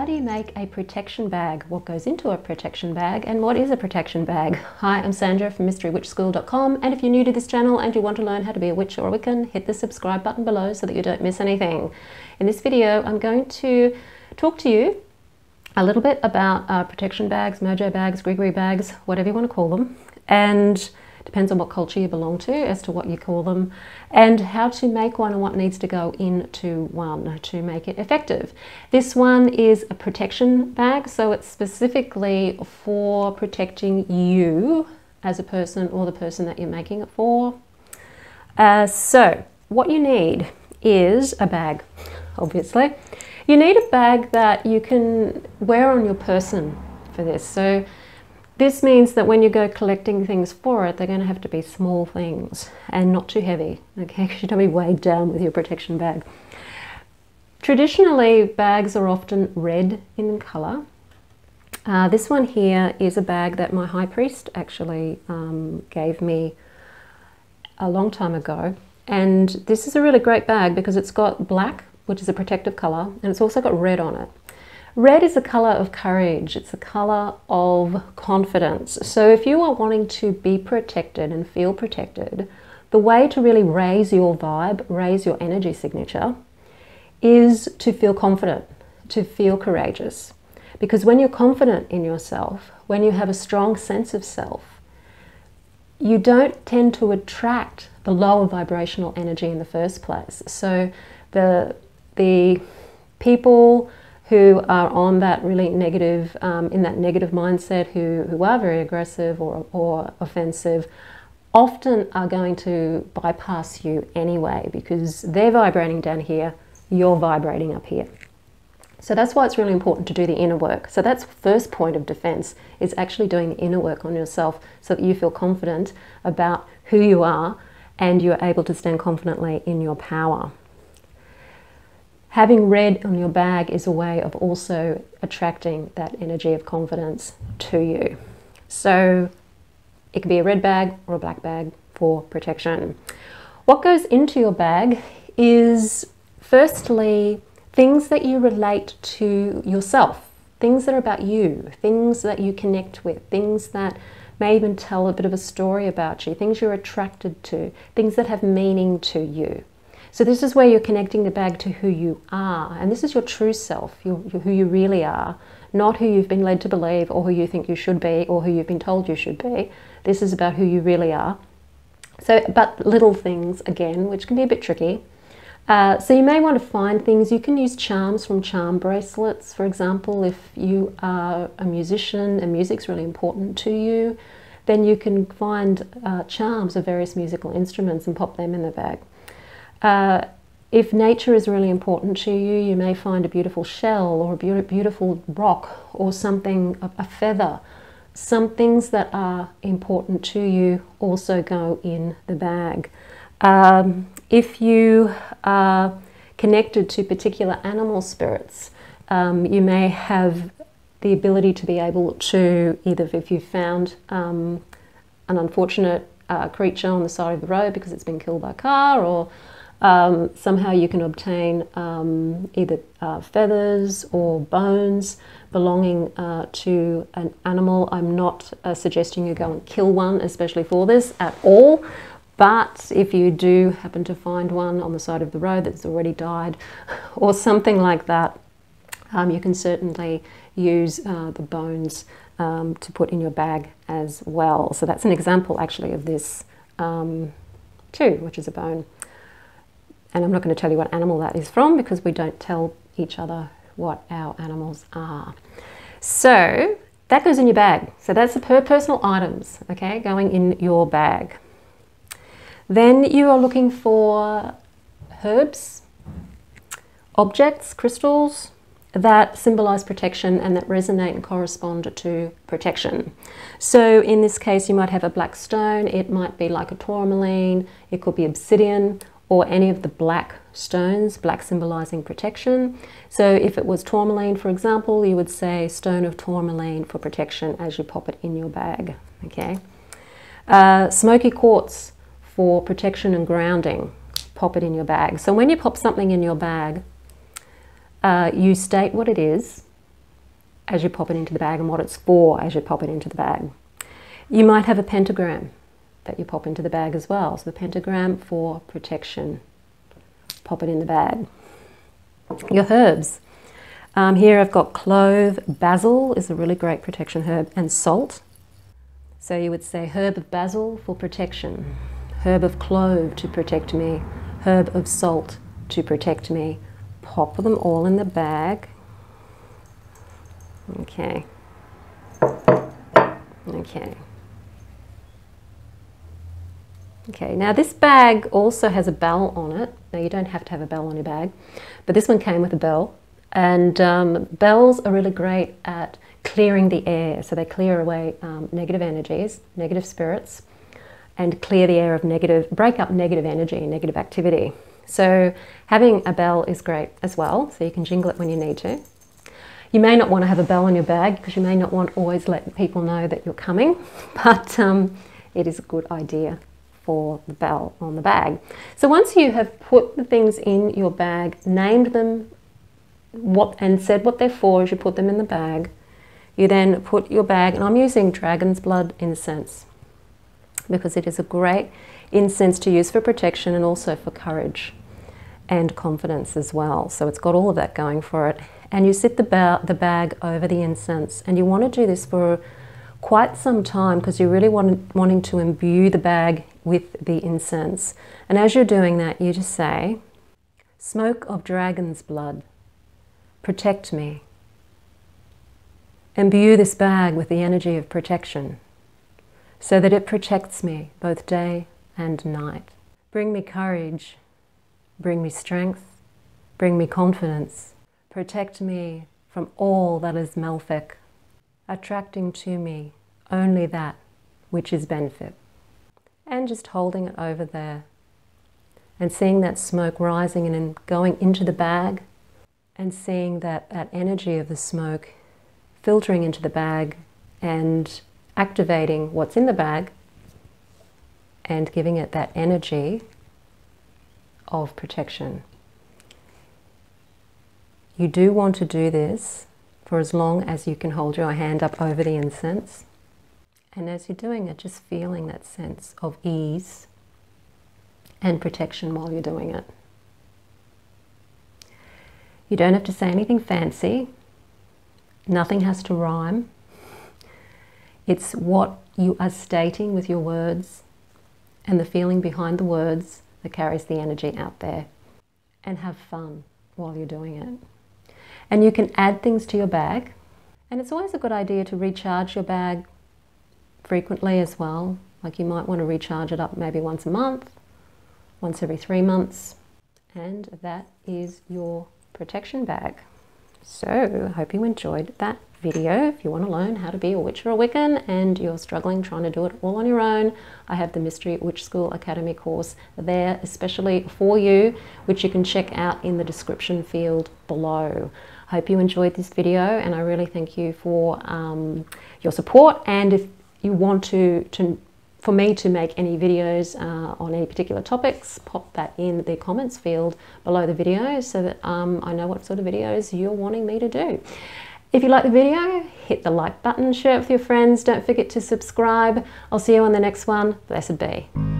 How do you make a protection bag? What goes into a protection bag, and what is a protection bag? Hi, I'm Sandra from mysterywitchschool.com, and if you're new to this channel and you want to learn how to be a witch or a Wiccan, hit the subscribe button below so that you don't miss anything. In this video, I'm going to talk to you a little bit about protection bags, mojo bags, Gregory bags, whatever you want to call them, and depends on what culture you belong to as to what you call them, and how to make one and what needs to go into one to make it effective. This one is a protection bag, so it's specifically for protecting you as a person or the person that you're making it for. So what you need is a bag, obviously. You need a bag that you can wear on your person for this. So this means that when you go collecting things for it, they're going to have to be small things and not too heavy, okay? Because you don't be weighed down with your protection bag. Traditionally, bags are often red in colour. This one here is a bag that my high priest actually gave me a long time ago. And this is a really great bag because it's got black, which is a protective colour, and it's also got red on it. Red is a colour of courage, it's a colour of confidence. So if you are wanting to be protected and feel protected, the way to really raise your vibe, raise your energy signature, is to feel confident, to feel courageous. Because when you're confident in yourself, when you have a strong sense of self, you don't tend to attract the lower vibrational energy in the first place. So the people who are on that really negative, in that negative mindset, who are very aggressive or offensive, often are going to bypass you anyway because they're vibrating down here, you're vibrating up here. So that's why it's really important to do the inner work. So that's the first point of defense, is actually doing the inner work on yourself so that you feel confident about who you are and you're able to stand confidently in your power. Having red on your bag is a way of also attracting that energy of confidence to you. So it could be a red bag or a black bag for protection. What goes into your bag is firstly things that you relate to yourself, things that are about you, things that you connect with, things that may even tell a bit of a story about you, things you're attracted to, things that have meaning to you. So this is where you're connecting the bag to who you are, and this is your true self, who you really are, not who you've been led to believe or who you think you should be or who you've been told you should be. This is about who you really are. So, but little things again, which can be a bit tricky. So you may want to find things. You can use charms from charm bracelets, for example. If you are a musician and music's really important to you, then you can find charms of various musical instruments and pop them in the bag. If nature is really important to you, you may find a beautiful shell or a beautiful rock or something, a feather. Some things that are important to you also go in the bag. If you are connected to particular animal spirits, you may have the ability to be able to, either if you found an unfortunate creature on the side of the road because it's been killed by a car, or somehow you can obtain either feathers or bones belonging to an animal. I'm not suggesting you go and kill one, especially for this, at all. But if you do happen to find one on the side of the road that's already died or something like that, you can certainly use the bones to put in your bag as well. So that's an example actually of this too, which is a bone. And I'm not going to tell you what animal that is from because we don't tell each other what our animals are. So that goes in your bag. So that's the personal items, okay, going in your bag. Then you are looking for herbs, objects, crystals that symbolize protection and that resonate and correspond to protection. So in this case, you might have a black stone. It might be like a tourmaline. It could be obsidian, or any of the black stones, black symbolizing protection. So if it was tourmaline, for example, you would say stone of tourmaline for protection as you pop it in your bag, okay? Smoky quartz for protection and grounding, pop it in your bag. So when you pop something in your bag, you state what it is, as you pop it into the bag and what it's for as you pop it into the bag. You might have a pentagram that you pop into the bag as well. So the pentagram for protection, pop it in the bag. Your herbs. Here I've got clove, basil is a really great protection herb, and salt. So you would say herb of basil for protection, herb of clove to protect me, herb of salt to protect me. Pop them all in the bag. Okay. Okay. Okay, now this bag also has a bell on it. Now you don't have to have a bell on your bag, but this one came with a bell. And bells are really great at clearing the air. So they clear away negative energies, negative spirits, and clear the air of break up negative energy and negative activity. So having a bell is great as well. So you can jingle it when you need to. You may not want to have a bell on your bag because you may not want to always let people know that you're coming, but it is a good idea for the bell on the bag. So once you have put the things in your bag, named them, and said what they're for as you put them in the bag, you then put your bag, and I'm using dragon's blood incense because it is a great incense to use for protection and also for courage and confidence as well. So it's got all of that going for it. And you sit the bag over the incense, and you want to do this for quite some time because you're really wanting to imbue the bag with the incense. And as you're doing that, you just say, smoke of dragon's blood, protect me. Imbue this bag with the energy of protection so that it protects me both day and night. Bring me courage, bring me strength, bring me confidence. Protect me from all that is malefic, attracting to me only that which is benefit. And just holding it over there and seeing that smoke rising and going into the bag, and seeing that energy of the smoke filtering into the bag and activating what's in the bag and giving it that energy of protection. You do want to do this for as long as you can hold your hand up over the incense. And as you're doing it, just feeling that sense of ease and protection while you're doing it. You don't have to say anything fancy. Nothing has to rhyme. It's what you are stating with your words and the feeling behind the words that carries the energy out there. And have fun while you're doing it. And you can add things to your bag. And it's always a good idea to recharge your bag frequently as well. Like you might want to recharge it up maybe once a month, once every 3 months. And that is your protection bag. So I hope you enjoyed that video. If you want to learn how to be a witch or a Wiccan and you're struggling trying to do it all on your own, I have the Mystery Witch School Academy course there especially for you, which you can check out in the description field below. I hope you enjoyed this video, and I really thank you for your support. And if you want for me to make any videos on any particular topics, pop that in the comments field below the video so that I know what sort of videos you're wanting me to do. If you like the video, hit the like button, share it with your friends. Don't forget to subscribe. I'll see you on the next one. Blessed be.